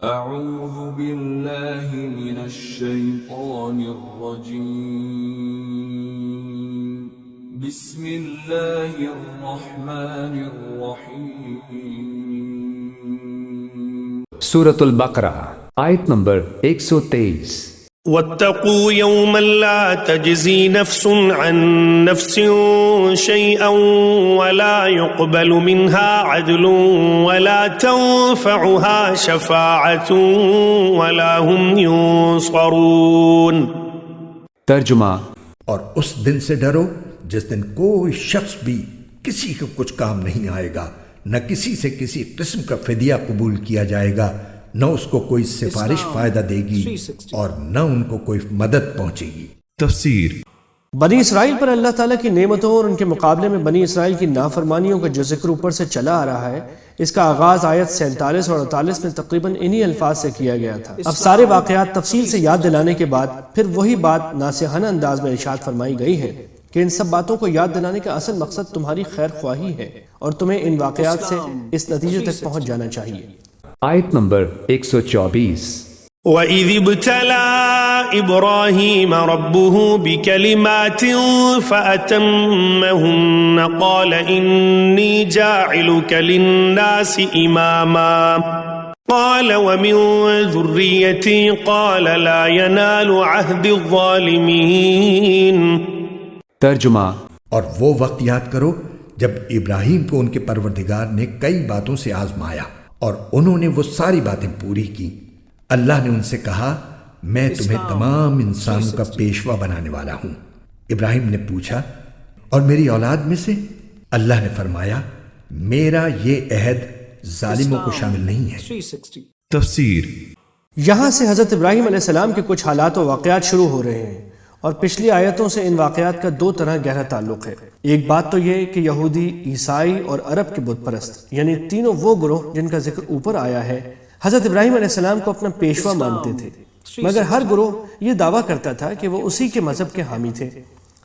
اعوذ باللہ من الشیطان الرجیم بسم اللہ الرحمن الرحیم سورۃ البقرہ آیت نمبر 123۔ واتقوا يوما لا تجزي نفس عن نفس شيئا ولا يقبل منها عدل ولا تنفعها شفاعة ولا هم ينصرون۔ ترجمہ: اور اس دن سے ڈرو جس دن کوئی شخص بھی کسی کو کچھ کام نہیں آئے گا، نہ کسی سے کسی قسم کا فدیہ قبول کیا جائے گا، نہ اس کو کوئی سفارش فائدہ دے گی اور نہ ان کو کوئی مدد پہنچے گی۔ تفسیر: بنی اسرائیل پر اللہ تعالیٰ کی نعمتوں اور ان کے مقابلے میں بنی اسرائیل کی نافرمانیوں کا جو ذکر اوپر سے چلا آ رہا ہے، اس کا آغاز آیت 47 اور 48 میں تقریباً انہی الفاظ سے کیا گیا تھا۔ اب سارے واقعات تفصیل سے یاد دلانے کے بعد پھر وہی بات ناصحانہ انداز میں ارشاد فرمائی گئی ہے کہ ان سب باتوں کو یاد دلانے کا اصل مقصد تمہاری خیر خواہی ہے اور تمہیں ان واقعات سے اس نتیجے تک پہنچ جانا چاہیے۔ آیت نمبر 124۔ وَإِذِ ابْتَلَىٰ إِبْرَاهِيمَ رَبُّهُ بِكَلِمَاتٍ فَأَتَمَّهُنَّ قَالَ إِنِّي جَاعِلُكَ لِلنَّاسِ إِمَامًا قَالَ وَمِن ذُرِّيَّتِي قَالَ لَا يَنَالُ عَهْدِ الظَّالِمِينَ۔ ترجمہ: اور وہ وقت یاد کرو جب ابراہیم کو ان کے پروردگار نے کئی باتوں سے آزمایا اور انہوں نے وہ ساری باتیں پوری کی۔ اللہ نے ان سے کہا، میں تمہیں تمام انسانوں کا پیشوا بنانے والا ہوں۔ ابراہیم نے پوچھا، اور میری اولاد میں سے؟ اللہ نے فرمایا، میرا یہ عہد ظالموں کو شامل نہیں ہے۔ تفسیر: یہاں سے حضرت ابراہیم علیہ السلام کے کچھ حالات و واقعات شروع ہو رہے ہیں، اور پچھلی آیتوں سے ان واقعات کا دو طرح گہرا تعلق ہے۔ ایک بات تو یہ کہ یہودی، عیسائی اور عرب کے بت پرست، یعنی تینوں وہ گروہ جن کا ذکر اوپر آیا ہے، حضرت ابراہیم علیہ السلام کو اپنا پیشوا مانتے تھے، مگر ہر گروہ یہ دعویٰ کرتا تھا کہ وہ اسی کے مذہب کے حامی تھے،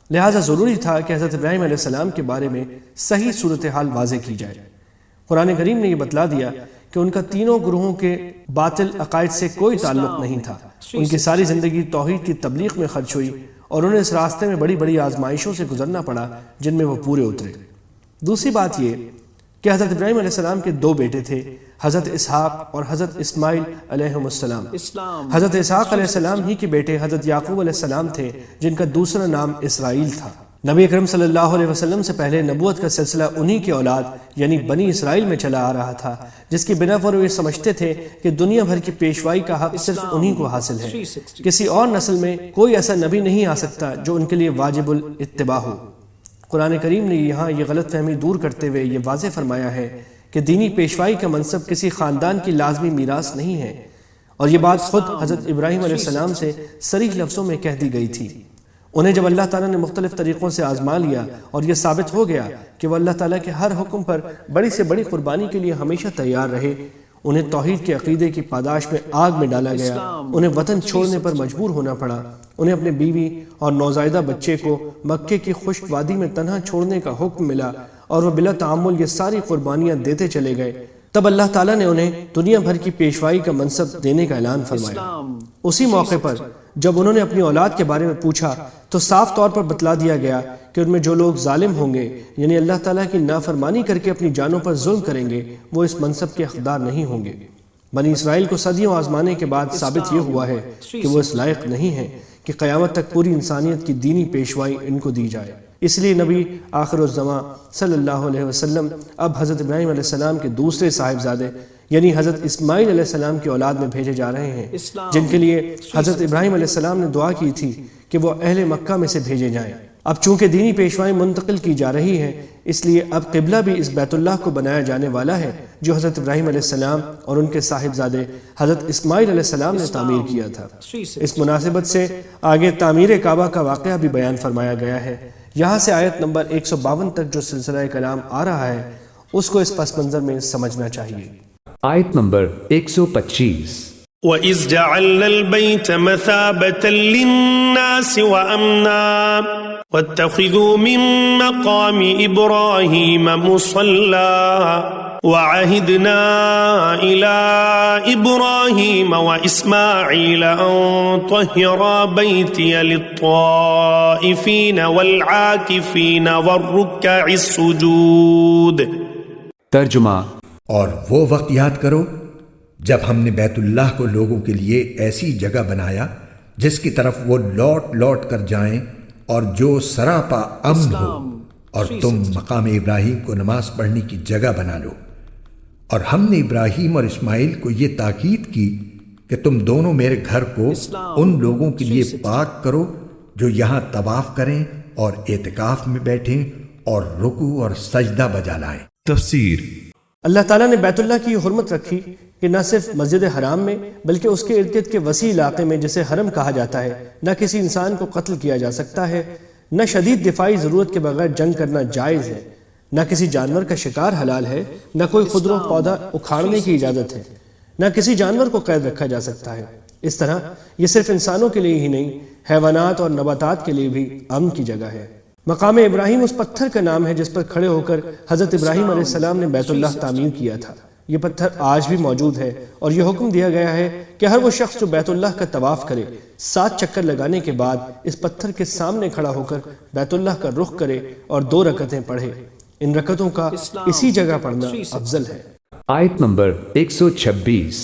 لہٰذا ضروری تھا کہ حضرت ابراہیم علیہ السلام کے بارے میں صحیح صورتحال واضح کی جائے۔ قرآن کریم نے یہ بتلا دیا کہ ان کا تینوں گروہوں کے باطل عقائد سے کوئی تعلق نہیں تھا، ان کی ساری زندگی توحید کی تبلیغ میں خرچ ہوئی اور انہیں اس راستے میں بڑی بڑی آزمائشوں سے گزرنا پڑا جن میں وہ پورے اترے۔ دوسری بات یہ کہ حضرت ابراہیم علیہ السلام کے دو بیٹے تھے، حضرت اسحاق اور حضرت اسماعیل علیہ السلام۔ حضرت اسحاق علیہ السلام ہی کے بیٹے حضرت یعقوب علیہ السلام تھے، جن کا دوسرا نام اسرائیل تھا۔ نبی اکرم صلی اللہ علیہ وسلم سے پہلے نبوت کا سلسلہ انہی کی اولاد یعنی بنی اسرائیل میں چلا آ رہا تھا، جس کی بنا پر وہ یہ سمجھتے تھے کہ دنیا بھر کی پیشوائی کا حق صرف انہی کو حاصل ہے، کسی اور نسل میں کوئی ایسا نبی نہیں آ سکتا جو ان کے لیے واجب الاتباع ہو۔ قرآن کریم نے یہاں یہ غلط فہمی دور کرتے ہوئے یہ واضح فرمایا ہے کہ دینی پیشوائی کا منصب کسی خاندان کی لازمی میراث نہیں ہے، اور یہ بات خود حضرت ابراہیم علیہ السلام سے صریح لفظوں میں کہہ دی گئی تھی۔ انہیں جب اللہ تعالیٰ نے مختلف طریقوں سے آزما لیا اور یہ ثابت ہو گیا کہ وہ اللہ تعالیٰ کے ہر حکم پر بڑی سے بڑی قربانی کے لیے ہمیشہ تیار رہے، انہیں توحید کے عقیدے کی پاداش میں آگ میں ڈالا گیا، انہیں وطن چھوڑنے پر مجبور ہونا پڑا، انہیں اپنے بیوی اور نوزائیدہ بچے کو مکے کی خشک وادی میں تنہا چھوڑنے کا حکم ملا اور وہ بلا تعامل یہ ساری قربانیاں دیتے چلے گئے، تب اللہ تعالیٰ نے انہیں دنیا بھر کی پیشوائی کا منصب دینے کا اعلان فرمایا۔ اسی موقع پر جب انہوں نے اپنی اولاد کے بارے میں پوچھا تو صاف طور پر بتلا دیا گیا کہ ان میں جو لوگ ظالم ہوں گے، یعنی اللہ تعالیٰ کی نافرمانی کر کے اپنی جانوں پر ظلم کریں گے، وہ اس منصب کے حقدار نہیں ہوں گے۔ بنی اسرائیل کو صدیوں آزمانے کے بعد ثابت یہ ہوا ہے کہ وہ اس لائق نہیں ہے کہ قیامت تک پوری انسانیت کی دینی پیشوائی ان کو دی جائے۔ اس لیے نبی آخر الزمان صلی اللہ علیہ وسلم اب حضرت ابراہیم علیہ السلام کے دوسرے صاحبزادے یعنی حضرت اسماعیل علیہ السلام کی اولاد میں بھیجے جا رہے ہیں، جن کے لیے حضرت ابراہیم علیہ السلام نے دعا کی تھی کہ وہ اہل مکہ میں سے بھیجے جائیں۔ اب چونکہ دینی پیشوائی منتقل کی جا رہی ہے، اس لیے اب قبلہ بھی اس بیت اللہ کو بنایا جانے والا ہے جو حضرت ابراہیم علیہ السلام اور ان کے صاحبزادے حضرت اسماعیل علیہ السلام نے تعمیر کیا تھا۔ اس مناسبت سے آگے تعمیر کعبہ کا واقعہ بھی بیان فرمایا گیا ہے۔ یہاں سے آیت نمبر 152 تک جو سلسلہ کلام آ رہا ہے اس کو اس پس منظر میں سمجھنا چاہیے۔ آیت نمبر 125۔ وَإِذْ جَعَلْنَا الْبَيْتَ مَثَابَةً لِلنَّاسِ وَأَمْنًا وَاتَّخِذُوا مِن مَّقَامِ إِبْرَاهِيمَ مُصَلًّى وعهدنا إلى إبراهيم وإسماعيل أن طهرا بيتي للطائفين والعاكفين والركع السجود. ترجمہ. اور وہ وقت یاد کرو جب ہم نے بیت اللہ کو لوگوں کے لیے ایسی جگہ بنایا جس کی طرف وہ لوٹ لوٹ کر جائیں اور جو سراپا امن ہو، اور تم مقام ابراہیم کو نماز پڑھنے کی جگہ بنا لو. اور ہم نے ابراہیم اور اسماعیل کو یہ تاکید کی کہ تم دونوں میرے گھر کو ان لوگوں کے لیے پاک کرو جو یہاں طواف کریں اور اعتکاف میں بیٹھیں اور رکوع اور سجدہ بجا لائیں. تفسیر. اللہ تعالیٰ نے بیت اللہ کی یہ حرمت رکھی کہ نہ صرف مسجد حرام میں بلکہ اس کے ارد گرد کے وسیع علاقے میں جسے حرم کہا جاتا ہے نہ کسی انسان کو قتل کیا جا سکتا ہے، نہ شدید دفاعی ضرورت کے بغیر جنگ کرنا جائز ہے، نہ کسی جانور کا شکار حلال ہے، نہ کوئی خودرو پودا اکھاڑنے کی اجازت ہے، نہ کسی جانور کو قید رکھا جا سکتا ہے. اس طرح یہ صرف انسانوں کے لیے ہی نہیں، حیوانات اور نباتات کے لیے بھی امن کی جگہ ہے. مقام ابراہیم اس پتھر کا نام ہے جس پر کھڑے ہو کر حضرت ابراہیم علیہ السلام نے بیت اللہ تعمیر کیا تھا. یہ پتھر آج بھی موجود ہے اور یہ حکم دیا گیا ہے کہ ہر وہ شخص جو بیت اللہ کا طواف کرے 7 چکر لگانے کے بعد اس پتھر کے سامنے کھڑا ہو کر بیت اللہ کا رخ کرے اور 2 رکعتیں پڑھے. ان رکعتوں کا اسی جگہ پڑھنا افضل ہے. آیت نمبر 126.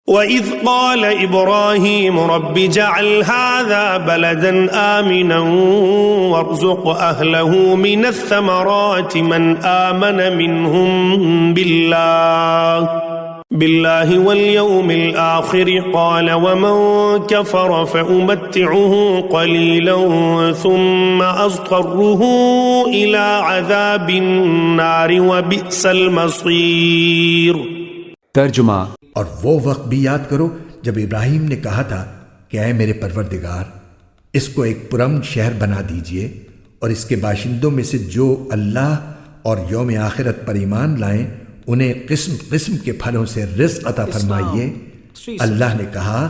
وَإِذْ قَالَ إِبْرَاهِيمُ رَبِّ اجْعَلْ هَذَا بَلَدًا آمِنًا وَارْزُقْ أَهْلَهُ مِنَ الثَّمَرَاتِ مَنْ آمَنَ مِنْهُمْ بِاللَّهِ وَالْيَوْمِ الْآخِرِ قَالَ وَمَنْ كَفَرَ فَأُمَتِّعُهُ قَلِيلًا ثُمَّ أَضْطَرُّهُ إِلَى عَذَابِ النَّارِ وَبِئْسَ الْمَصِيرُ. ترجمہ. اور وہ وقت بھی یاد کرو جب ابراہیم نے کہا تھا کہ اے میرے پروردگار، اس کو ایک پرامن شہر بنا دیجئے اور اس کے باشندوں میں سے جو اللہ اور یوم آخرت پر ایمان لائیں انہیں قسم قسم کے پھلوں سے رزق عطا فرمائیے. اللہ نے کہا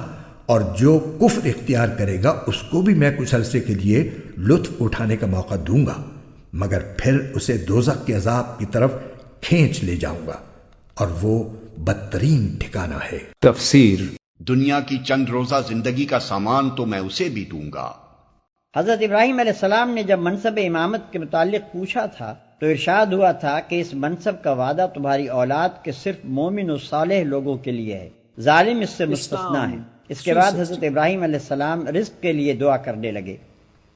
اور جو کفر اختیار کرے گا اس کو بھی میں کچھ عرصے کے لیے لطف اٹھانے کا موقع دوں گا، مگر پھر اسے دوزخ کے عذاب کی طرف کھینچ لے جاؤں گا اور وہ بدترین ٹھکانہ ہے. تفسیر. دنیا کی چند روزہ زندگی کا سامان تو میں اسے بھی دوں گا. حضرت ابراہیم علیہ السلام نے جب منصب امامت کے متعلق پوچھا تھا تو ارشاد ہوا تھا کہ اس منصب کا وعدہ تمہاری اولاد کے صرف مومن و صالح لوگوں کے لیے ہے، ظالم اس سے مستثنا ہے. اس کے بعد حضرت ابراہیم علیہ السلام رزق کے لیے دعا کرنے لگے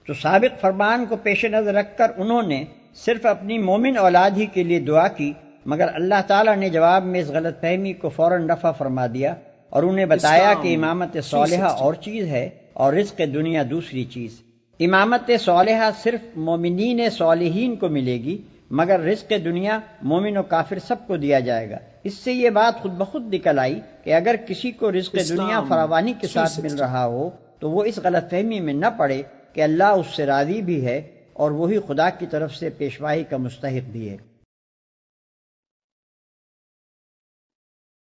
تو سابق فرمان کو پیش نظر رکھ کر انہوں نے صرف اپنی مومن اولاد ہی کے لیے دعا کی، مگر اللہ تعالیٰ نے جواب میں اس غلط فہمی کو فوراً رفع فرما دیا اور انہیں بتایا کہ امامت صالحہ اور چیز ہے اور رزق دنیا دوسری چیز. امامت صالحہ صرف مومنین صالحین کو ملے گی، مگر رزق دنیا مومن و کافر سب کو دیا جائے گا. اس سے یہ بات خود بخود نکل آئی کہ اگر کسی کو رزق دنیا فراوانی کے ساتھ مل رہا ہو تو وہ اس غلط فہمی میں نہ پڑے کہ اللہ اس سے راضی بھی ہے اور وہی خدا کی طرف سے پیشوائی کا مستحق بھی ہے.